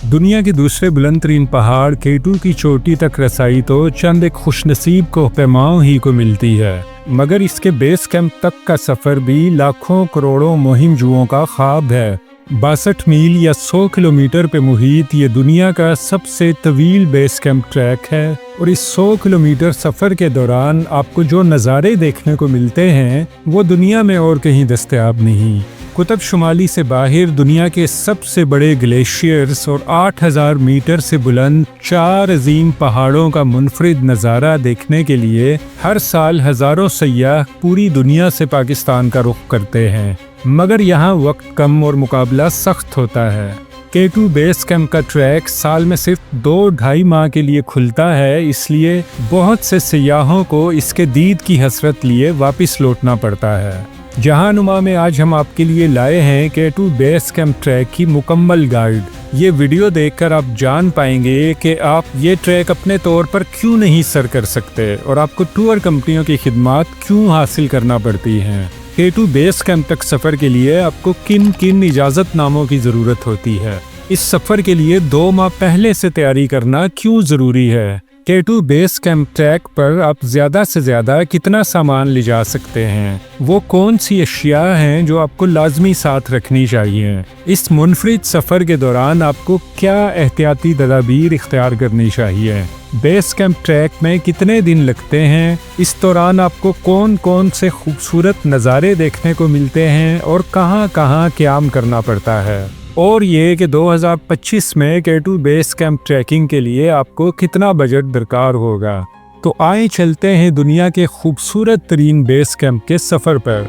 دنیا کے دوسرے بلند ترین پہاڑ K2 کی چوٹی تک رسائی تو چند ایک خوش نصیب کو پیماؤں ہی کو ملتی ہے، مگر اس کے بیس کیمپ تک کا سفر بھی لاکھوں کروڑوں مہم جوؤں کا خواب ہے۔ 62 میل یا 100 کلومیٹر پہ محیط یہ دنیا کا سب سے طویل بیس کیمپ ٹریک ہے، اور اس 100 کلومیٹر سفر کے دوران آپ کو جو نظارے دیکھنے کو ملتے ہیں وہ دنیا میں اور کہیں دستیاب نہیں۔ قطب شمالی سے باہر دنیا کے سب سے بڑے گلیشیئرز اور 8000 میٹر سے بلند 4 عظیم پہاڑوں کا منفرد نظارہ دیکھنے کے لیے ہر سال ہزاروں سیاح پوری دنیا سے پاکستان کا رخ کرتے ہیں، مگر یہاں وقت کم اور مقابلہ سخت ہوتا ہے۔ K2 بیس کیمپ کا ٹریک سال میں صرف 2-2.5 ماہ کے لیے کھلتا ہے، اس لیے بہت سے سیاحوں کو اس کے دید کی حسرت لیے واپس لوٹنا پڑتا ہے۔ جہاں نما میں آج ہم آپ کے لیے لائے ہیں K2 بیس کیمپ ٹریک کی مکمل گائیڈ۔ یہ ویڈیو دیکھ کر آپ جان پائیں گے کہ آپ یہ ٹریک اپنے طور پر کیوں نہیں سر کر سکتے اور آپ کو ٹور کمپنیوں کی خدمات کیوں حاصل کرنا پڑتی ہیں۔ K2 بیس کیمپ تک سفر کے لیے آپ کو کن اجازت ناموں کی ضرورت ہوتی ہے؟ اس سفر کے لیے 2 ماہ پہلے سے تیاری کرنا کیوں ضروری ہے؟ K2 بیس کیمپ ٹریک پر آپ زیادہ سے زیادہ کتنا سامان لے جا سکتے ہیں؟ وہ کون سی اشیاء ہیں جو آپ کو لازمی ساتھ رکھنی چاہیے؟ اس منفرد سفر کے دوران آپ کو کیا احتیاطی تدابیر اختیار کرنی چاہیے؟ بیس کیمپ ٹریک میں کتنے دن لگتے ہیں؟ اس دوران آپ کو کون سے خوبصورت نظارے دیکھنے کو ملتے ہیں اور کہاں قیام کرنا پڑتا ہے؟ اور یہ کہ 2025 میں K2 بیس کیمپ ٹریکنگ کے لیے آپ کو کتنا بجٹ درکار ہوگا؟ تو آئیں چلتے ہیں دنیا کے خوبصورت ترین بیس کیمپ کے سفر پر۔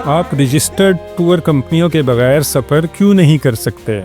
آپ رجسٹرڈ ٹور کمپنیوں کے بغیر سفر کیوں نہیں کر سکتے؟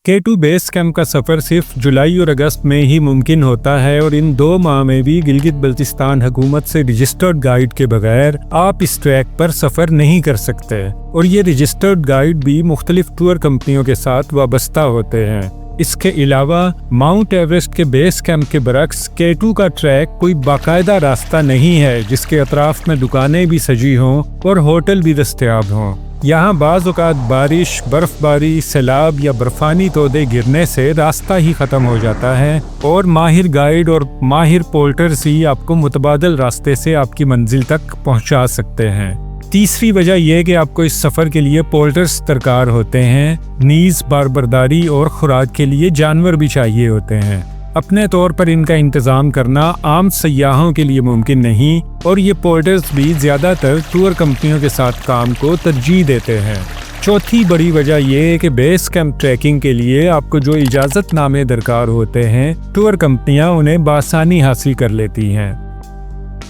K2 بیس کیمپ کا سفر صرف جولائی اور اگست میں ہی ممکن ہوتا ہے، اور ان 2 ماہ میں بھی گلگت بلتستان حکومت سے رجسٹرڈ گائیڈ کے بغیر آپ اس ٹریک پر سفر نہیں کر سکتے، اور یہ رجسٹرڈ گائیڈ بھی مختلف ٹور کمپنیوں کے ساتھ وابستہ ہوتے ہیں۔ اس کے علاوہ ماؤنٹ ایورسٹ کے بیس کیمپ کے برعکس K2 کا ٹریک کوئی باقاعدہ راستہ نہیں ہے جس کے اطراف میں دکانیں بھی سجی ہوں اور ہوٹل بھی دستیاب ہوں۔ یہاں بعض اوقات بارش، برف باری، سیلاب یا برفانی تودے گرنے سے راستہ ہی ختم ہو جاتا ہے، اور ماہر گائیڈ اور ماہر پورٹرز ہی آپ کو متبادل راستے سے آپ کی منزل تک پہنچا سکتے ہیں۔ تیسری وجہ یہ کہ آپ کو اس سفر کے لیے پورٹرز درکار ہوتے ہیں، نیز باربرداری اور خوراک کے لیے جانور بھی چاہیے ہوتے ہیں۔ اپنے طور پر ان کا انتظام کرنا عام سیاحوں کے لیے ممکن نہیں، اور یہ پورٹرز بھی زیادہ تر ٹور کمپنیوں کے ساتھ کام کو ترجیح دیتے ہیں۔ چوتھی بڑی وجہ یہ ہے کہ بیس کیمپ ٹریکنگ کے لیے آپ کو جو اجازت نامے درکار ہوتے ہیں ٹور کمپنیاں انہیں بآسانی حاصل کر لیتی ہیں۔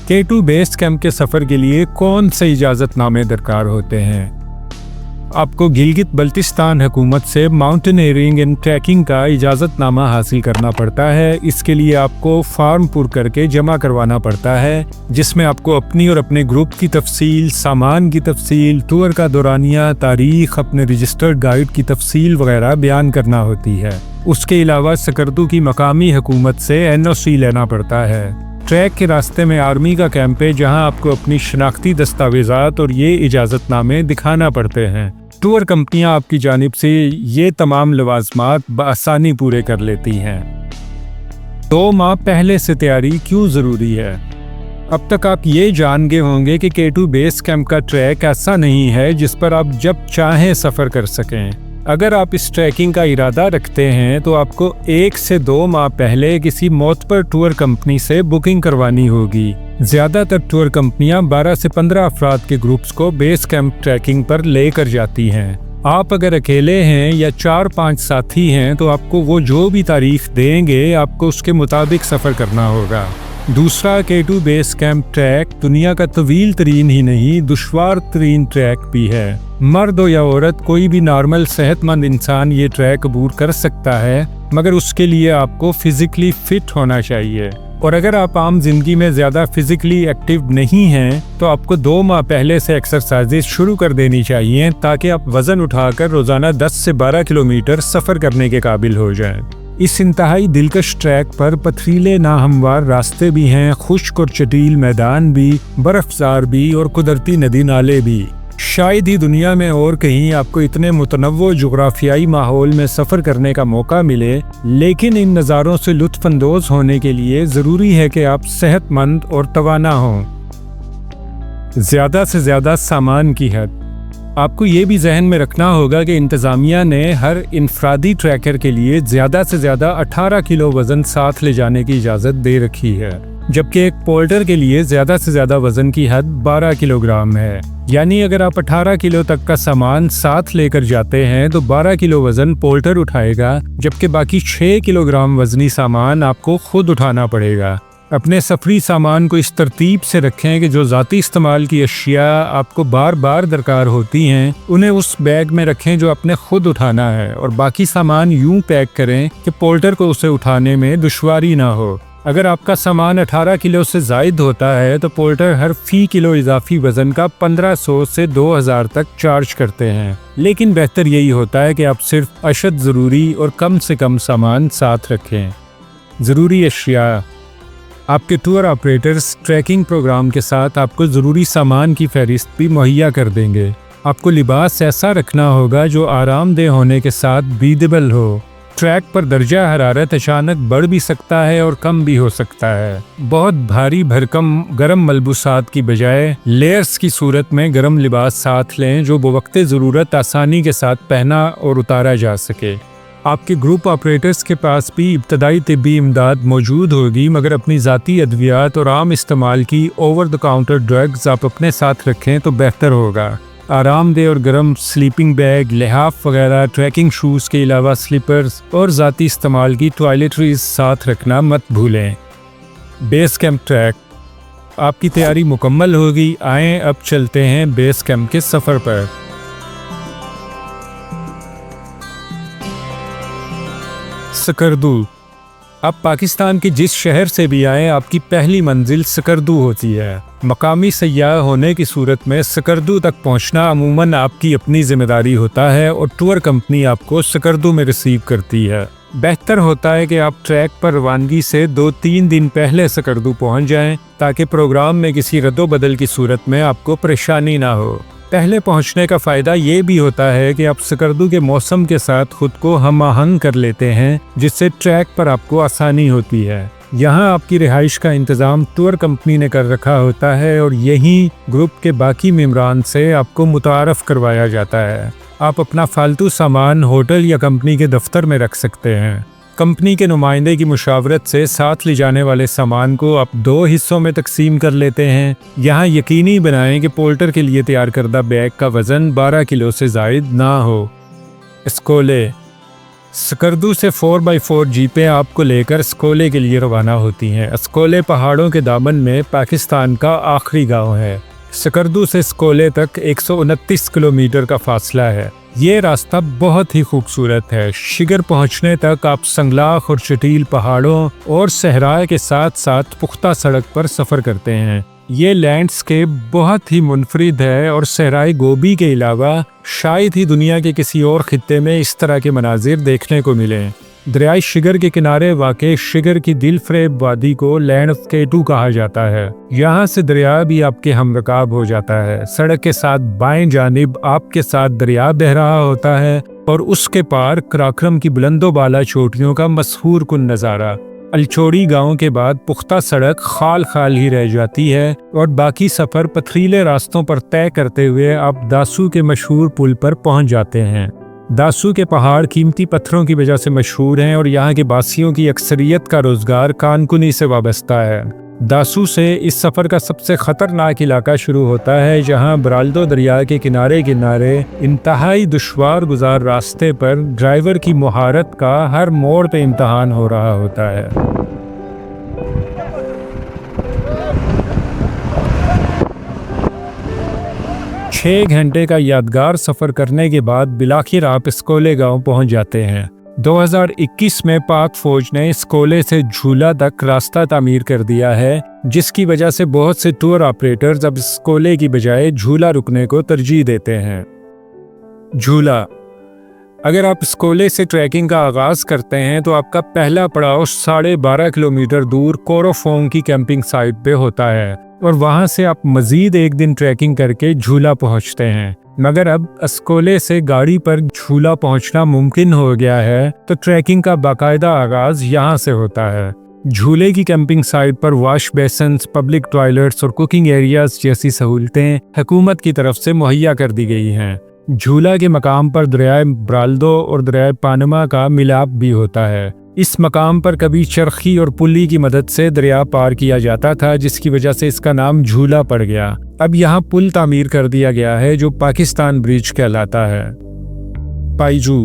K2 بیس کیمپ کے سفر کے لیے کون سے اجازت نامے درکار ہوتے ہیں؟ آپ کو گلگت بلتستان حکومت سے ماؤنٹینئرنگ اینڈ ٹریکنگ کا اجازت نامہ حاصل کرنا پڑتا ہے۔ اس کے لیے آپ کو فارم پر کر کے جمع کروانا پڑتا ہے، جس میں آپ کو اپنی اور اپنے گروپ کی تفصیل، سامان کی تفصیل، ٹور کا دورانیہ، تاریخ، اپنے رجسٹرڈ گائیڈ کی تفصیل وغیرہ بیان کرنا ہوتی ہے۔ اس کے علاوہ سکردو کی مقامی حکومت سے NOC لینا پڑتا ہے۔ ٹریک کے راستے میں آرمی کا کیمپ ہے جہاں آپ کو اپنی شناختی دستاویزات اور یہ اجازت نامے دکھانا پڑتے ہیں۔ ٹور کمپنیاں آپ کی جانب سے یہ تمام لوازمات بآسانی پورے کر لیتی ہیں۔ 2 ماہ پہلے سے تیاری کیوں ضروری ہے؟ اب تک آپ یہ جان گئے ہوں گے کہ K2 بیس کیمپ کا ٹریک ایسا نہیں ہے جس پر آپ جب چاہیں سفر کر سکیں۔ اگر آپ اس ٹریکنگ کا ارادہ رکھتے ہیں تو آپ کو 1 سے 2 ماہ پہلے کسی معتبر ٹور کمپنی سے بکنگ کروانی ہوگی۔ زیادہ تر ٹور کمپنیاں 12 سے 15 افراد کے گروپس کو بیس کیمپ ٹریکنگ پر لے کر جاتی ہیں۔ آپ اگر اکیلے ہیں یا 4-5 ساتھی ہیں تو آپ کو وہ جو بھی تاریخ دیں گے آپ کو اس کے مطابق سفر کرنا ہوگا۔ دوسرا، K2 بیس کیمپ ٹریک دنیا کا طویل ترین ہی نہیں دشوار ترین ٹریک بھی ہے۔ مرد ہو یا عورت، کوئی بھی نارمل صحت مند انسان یہ ٹریک عبور کر سکتا ہے، مگر اس کے لیے آپ کو فزیکلی فٹ ہونا چاہیے، اور اگر آپ عام زندگی میں زیادہ فزیکلی ایکٹیو نہیں ہیں تو آپ کو 2 ماہ پہلے سے ایکسرسائزز شروع کر دینی چاہیے تاکہ آپ وزن اٹھا کر روزانہ 10 سے 12 کلومیٹر سفر کرنے کے قابل ہو جائیں۔ اس انتہائی دلکش ٹریک پر پتھریلے ناہموار راستے بھی ہیں، خشک اور چٹیل میدان بھی، برفزار بھی اور قدرتی ندی نالے بھی۔ شاید ہی دنیا میں اور کہیں آپ کو اتنے متنوع جغرافیائی ماحول میں سفر کرنے کا موقع ملے، لیکن ان نظاروں سے لطف اندوز ہونے کے لیے ضروری ہے کہ آپ صحت مند اور توانا ہوں۔ زیادہ سے زیادہ سامان کی حد۔ آپ کو یہ بھی ذہن میں رکھنا ہوگا کہ انتظامیہ نے ہر انفرادی ٹریکر کے لیے زیادہ سے زیادہ 18 کلو وزن ساتھ لے جانے کی اجازت دے رکھی ہے، جبکہ ایک پولٹر کے لیے زیادہ سے زیادہ وزن کی حد 12 کلو گرام ہے۔ یعنی اگر آپ 18 کلو تک کا سامان ساتھ لے کر جاتے ہیں تو 12 کلو وزن پولٹر اٹھائے گا، جبکہ باقی 6 کلو گرام وزنی سامان آپ کو خود اٹھانا پڑے گا۔ اپنے سفری سامان کو اس ترتیب سے رکھیں کہ جو ذاتی استعمال کی اشیاء آپ کو بار بار درکار ہوتی ہیں انہیں اس بیگ میں رکھیں جو آپ نے خود اٹھانا ہے، اور باقی سامان یوں پیک کریں کہ پولٹر کو اسے اٹھانے میں دشواری نہ ہو۔ اگر آپ کا سامان 18 کلو سے زائد ہوتا ہے تو پولٹر ہر فی کلو اضافی وزن کا 1500 سے 2000 تک چارج کرتے ہیں، لیکن بہتر یہی ہوتا ہے کہ آپ صرف اشد ضروری اور کم سے کم سامان ساتھ رکھیں۔ ضروری اشیاء۔ آپ کے ٹور آپریٹرز ٹریکنگ پروگرام کے ساتھ آپ کو ضروری سامان کی فہرست بھی مہیا کر دیں گے۔ آپ کو لباس ایسا رکھنا ہوگا جو آرام دہ ہونے کے ساتھ بریدیبل ہو۔ ٹریک پر درجہ حرارت اچانک بڑھ بھی سکتا ہے اور کم بھی ہو سکتا ہے۔ بہت بھاری بھرکم گرم ملبوسات کی بجائے لیئرز کی صورت میں گرم لباس ساتھ لیں جو بوقت ضرورت آسانی کے ساتھ پہنا اور اتارا جا سکے۔ آپ کے گروپ آپریٹرز کے پاس بھی ابتدائی طبی امداد موجود ہوگی، مگر اپنی ذاتی ادویات اور عام استعمال کی اوور دی کاؤنٹر ڈرگز آپ اپنے ساتھ رکھیں تو بہتر ہوگا۔ آرام دہ اور گرم سلیپنگ بیگ، لحاف وغیرہ، ٹریکنگ شوز کے علاوہ سلیپرز اور ذاتی استعمال کی ٹوائلٹریز ساتھ رکھنا مت بھولیں۔ Base camp track. آپ کی تیاری مکمل ہوگی، آئیں اب چلتے ہیں بیس کیمپ کے سفر پر۔ سکردو۔ آپ پاکستان کے جس شہر سے بھی آئیں آپ کی پہلی منزل سکردو ہوتی ہے۔ مقامی سیاح ہونے کی صورت میں سکردو تک پہنچنا عموماً آپ کی اپنی ذمہ داری ہوتا ہے اور ٹور کمپنی آپ کو سکردو میں ریسیو کرتی ہے۔ بہتر ہوتا ہے کہ آپ ٹریک پر روانگی سے 2-3 دن پہلے سکردو پہنچ جائیں تاکہ پروگرام میں کسی رد و بدل کی صورت میں آپ کو پریشانی نہ ہو۔ پہلے پہنچنے کا فائدہ یہ بھی ہوتا ہے کہ آپ سکردو کے موسم کے ساتھ خود کو ہم آہنگ کر لیتے ہیں، جس سے ٹریک پر آپ کو آسانی ہوتی ہے۔ یہاں آپ کی رہائش کا انتظام ٹور کمپنی نے کر رکھا ہوتا ہے اور یہیں گروپ کے باقی ممبران سے آپ کو متعارف کروایا جاتا ہے۔ آپ اپنا فالتو سامان ہوٹل یا کمپنی کے دفتر میں رکھ سکتے ہیں۔ کمپنی کے نمائندے کی مشاورت سے ساتھ لے جانے والے سامان کو آپ 2 حصوں میں تقسیم کر لیتے ہیں۔ یہاں یقینی بنائیں کہ پولٹر کے لیے تیار کردہ بیگ کا وزن 12 کلو سے زائد نہ ہو۔ اسکولے۔ سکردو سے 4x4 جیپیں آپ کو لے کر اسکولے کے لیے روانہ ہوتی ہیں۔ اسکولے پہاڑوں کے دامن میں پاکستان کا آخری گاؤں ہے۔ سکردو سے اسکولے تک 129 کلومیٹر کا فاصلہ ہے۔ یہ راستہ بہت ہی خوبصورت ہے۔ شگر پہنچنے تک آپ سنگلاخ اور چٹیل پہاڑوں اور صحرا کے ساتھ ساتھ پختہ سڑک پر سفر کرتے ہیں۔ یہ لینڈسکیپ بہت ہی منفرد ہے اور صحرائے گوبی کے علاوہ شاید ہی دنیا کے کسی اور خطے میں اس طرح کے مناظر دیکھنے کو ملیں۔ دریائے شگر کے کنارے واقع شگر کی دل فریب وادی کو لینڈ آف کیٹو کہا جاتا ہے۔ یہاں سے دریا بھی آپ کے ہم رکاب ہو جاتا ہے۔ سڑک کے ساتھ بائیں جانب آپ کے ساتھ دریا بہہ رہا ہوتا ہے اور اس کے پار کراکرم کی بلند و بالا چوٹیوں کا مسحور کن نظارہ۔ الچوڑی گاؤں کے بعد پختہ سڑک خال خال ہی رہ جاتی ہے اور باقی سفر پتھریلے راستوں پر طے کرتے ہوئے آپ داسو کے مشہور پل پر پہنچ جاتے ہیں۔ داسو کے پہاڑ قیمتی پتھروں کی وجہ سے مشہور ہیں اور یہاں کے باسیوں کی اکثریت کا روزگار کانکنی سے وابستہ ہے۔ داسو سے اس سفر کا سب سے خطرناک علاقہ شروع ہوتا ہے، جہاں برالدو دریا کے کنارے انتہائی دشوار گزار راستے پر ڈرائیور کی مہارت کا ہر موڑ پہ امتحان ہو رہا ہوتا ہے۔ 6 گھنٹے کا یادگار سفر کرنے کے بعد بالآخر آپ اسکولے گاؤں پہنچ جاتے ہیں۔ 2021 میں پاک فوج نے اسکولے سے جھولا تک راستہ تعمیر کر دیا ہے، جس کی وجہ سے بہت سے ٹور آپریٹرز اب اسکولے کی بجائے جھولا رکنے کو ترجیح دیتے ہیں۔ جھولا۔ اگر آپ اسکولے سے ٹریکنگ کا آغاز کرتے ہیں تو آپ کا پہلا پڑاؤ 12.5 کلومیٹر دور کوروفونگ کی کیمپنگ سائٹ پہ ہوتا ہے اور وہاں سے آپ مزید ایک دن ٹریکنگ کر کے جھولا پہنچتے ہیں۔ مگر اب اسکولے سے گاڑی پر جھولا پہنچنا ممکن ہو گیا ہے تو ٹریکنگ کا باقاعدہ آغاز یہاں سے ہوتا ہے۔ جھولے کی کیمپنگ سائٹ پر واش بیسنز، پبلک ٹوائلٹس اور کوکنگ ایریاز جیسی سہولتیں حکومت کی طرف سے مہیا کر دی گئی ہیں۔ جھولا کے مقام پر دریائے برالدو اور دریائے پانما کا ملاپ بھی ہوتا ہے۔ اس مقام پر کبھی چرخی اور پلی کی مدد سے دریا پار کیا جاتا تھا، جس کی وجہ سے اس کا نام جھولا پڑ گیا۔ اب یہاں پل تعمیر کر دیا گیا ہے جو پاکستان برج کہلاتا ہے۔ پائیجو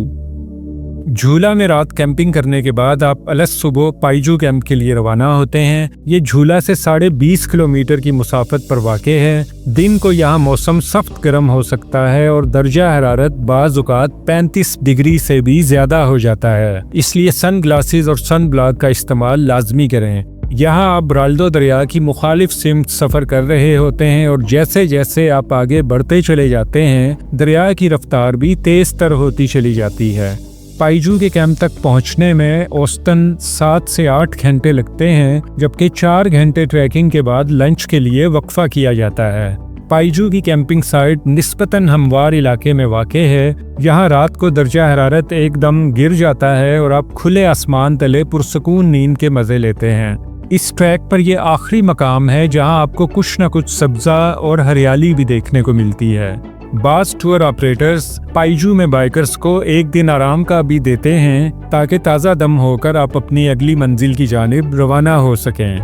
جھولا میں رات کیمپنگ کرنے کے بعد آپ الگ صبح پائیجو کیمپ کے لیے روانہ ہوتے ہیں۔ یہ جھولا سے 20.5 کلومیٹر کی مسافت پر واقع ہے۔ دن کو یہاں موسم سخت گرم ہو سکتا ہے اور درجہ حرارت بعض اوقات 35 ڈگری سے بھی زیادہ ہو جاتا ہے، اس لیے سن گلاسز اور سن بلاک کا استعمال لازمی کریں۔ یہاں آپ برالدو دریا کی مخالف سمت سفر کر رہے ہوتے ہیں اور جیسے جیسے آپ آگے بڑھتے چلے جاتے ہیں دریا کی رفتار بھی تیز تر ہوتی چلی جاتی ہے۔ پائیجو کے کیمپ تک پہنچنے میں اوسطاً 7 سے 8 گھنٹے لگتے ہیں، جبکہ 4 گھنٹے ٹریکنگ کے بعد لنچ کے لیے وقفہ کیا جاتا ہے۔ پائیجو کی کیمپنگ سائٹ نسبتاً ہموار علاقے میں واقع ہے۔ یہاں رات کو درجہ حرارت ایک دم گر جاتا ہے اور آپ کھلے آسمان تلے پرسکون نیند کے مزے لیتے ہیں۔ اس ٹریک پر یہ آخری مقام ہے جہاں آپ کو کچھ نہ کچھ سبزہ اور ہریالی بھی دیکھنے کو ملتی ہے۔ بعض ٹور آپریٹرز پائیجو میں بائیکرز کو ایک دن آرام کا بھی دیتے ہیں تاکہ تازہ دم ہو کر آپ اپنی اگلی منزل کی جانب روانہ ہو سکیں۔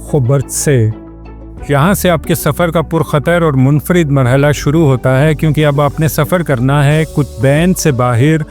خوبرتسے یہاں سے آپ کے سفر کا پرخطر اور منفرد مرحلہ شروع ہوتا ہے، کیونکہ اب آپ نے سفر کرنا ہے قطبین سے باہر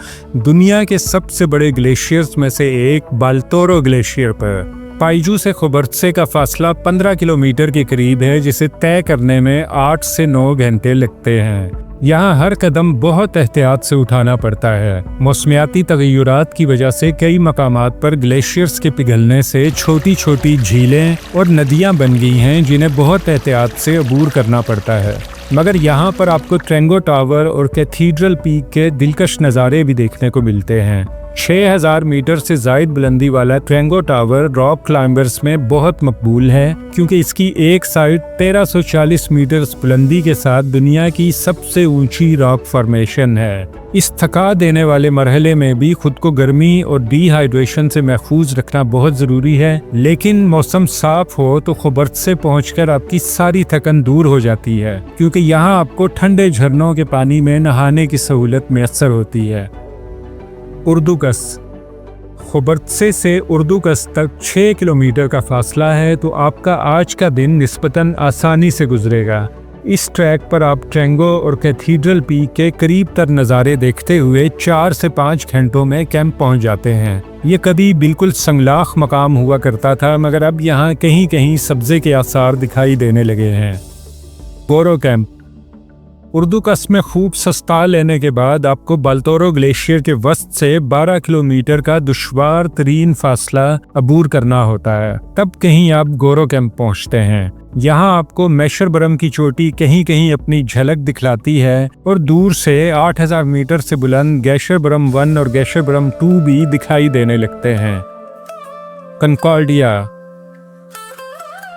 دنیا کے سب سے بڑے گلیشیئرز میں سے ایک بالتورو گلیشیئر پر۔ پائیجو سے خوبرتسے کا فاصلہ 15 کلومیٹر کے قریب ہے، جسے طے کرنے میں 8 سے 9 گھنٹے لگتے ہیں۔ یہاں ہر قدم بہت احتیاط سے اٹھانا پڑتا ہے۔ موسمیاتی تغیرات کی وجہ سے کئی مقامات پر گلیشیئرز کے پگھلنے سے چھوٹی چھوٹی جھیلیں اور ندیاں بن گئی ہیں جنہیں بہت احتیاط سے عبور کرنا پڑتا ہے۔ مگر یہاں پر آپ کو ٹرینگو ٹاور اور کیتھیڈرل پیک کے دلکش نظارے بھی دیکھنے کو ملتے ہیں۔ 6000 میٹر سے زائد بلندی والا ٹرینگو ٹاور راک کلائمبرز میں بہت مقبول ہے، کیونکہ اس کی ایک سائٹ 1340 میٹر بلندی کے ساتھ دنیا کی سب سے اونچی راک فارمیشن ہے۔ اس تھکا دینے والے مرحلے میں بھی خود کو گرمی اور ڈی ہائیڈریشن سے محفوظ رکھنا بہت ضروری ہے، لیکن موسم صاف ہو تو خوبرتسے پہنچ کر آپ کی ساری تھکن دور ہو جاتی ہے، کیونکہ یہاں آپ کو ٹھنڈے جھرنوں کے پانی میں نہانے کی سہولت میسر ہوتی ہے۔ اردوکس خوبرتسے سے اردوکس تک 6 کلومیٹر کا فاصلہ ہے، تو آپ کا آج کا دن نسبتاً آسانی سے گزرے گا۔ اس ٹریک پر آپ ٹرینگو اور کیتھیڈرل پیک کے قریب تر نظارے دیکھتے ہوئے 4 سے 5 گھنٹوں میں کیمپ پہنچ جاتے ہیں۔ یہ کبھی بالکل سنگلاخ مقام ہوا کرتا تھا، مگر اب یہاں کہیں کہیں سبزے کے آثار دکھائی دینے لگے ہیں۔ گورو کیمپ اردوکس میں خوب سستا لینے کے بعد آپ کو بالتورو گلیشیئر کے وسط سے 12 کلومیٹر کا دشوار ترین فاصلہ عبور کرنا ہوتا ہے، تب کہیں آپ گورو کیمپ پہنچتے ہیں۔ یہاں آپ کو میشربرم کی چوٹی کہیں کہیں اپنی جھلک دکھلاتی ہے اور دور سے 8000 میٹر سے بلند گیشربرم 1 اور گیشربرم 2 بھی دکھائی دینے لگتے ہیں۔ کنکارڈیا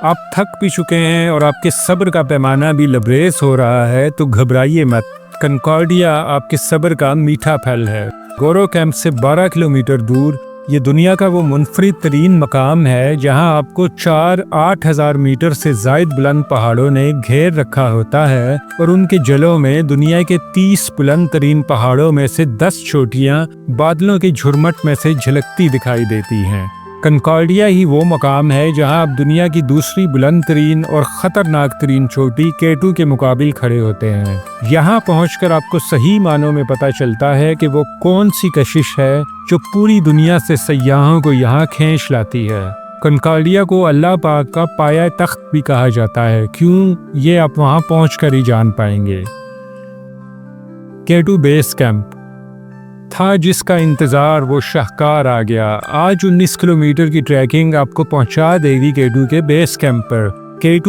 آپ تھک بھی چکے ہیں اور آپ کے صبر کا پیمانہ بھی لبریز ہو رہا ہے، تو گھبرائیے مت۔ کنکارڈیا آپ کے صبر کا میٹھا پھل ہے۔ گورو کیمپ سے 12 کلومیٹر دور یہ دنیا کا وہ منفرد ترین مقام ہے جہاں آپ کو 8,000 میٹر سے زائد بلند پہاڑوں نے گھیر رکھا ہوتا ہے اور ان کے جلوں میں دنیا کے 30 بلند ترین پہاڑوں میں سے 10 چوٹیاں بادلوں کے جھرمٹ میں سے جھلکتی دکھائی دیتی ہیں۔ کنکارڈیا ہی وہ مقام ہے جہاں آپ دنیا کی دوسری بلند ترین اور خطرناک ترین چوٹی K2 کے مقابل کھڑے ہوتے ہیں۔ یہاں پہنچ کر آپ کو صحیح معنوں میں پتہ چلتا ہے کہ وہ کون سی کشش ہے جو پوری دنیا سے سیاحوں کو یہاں کھینچ لاتی ہے۔ کنکارڈیا کو اللہ پاک کا پایہ تخت بھی کہا جاتا ہے، کیوں یہ آپ وہاں پہنچ کر ہی جان پائیں گے۔ K2 بیس کیمپ تھا جس کا انتظار وہ شاہکار آ گیا۔ آج 19 کلومیٹر کی ٹریکنگ آپ کو پہنچا دے گی K2 کے بیس کیمپ پر۔ K2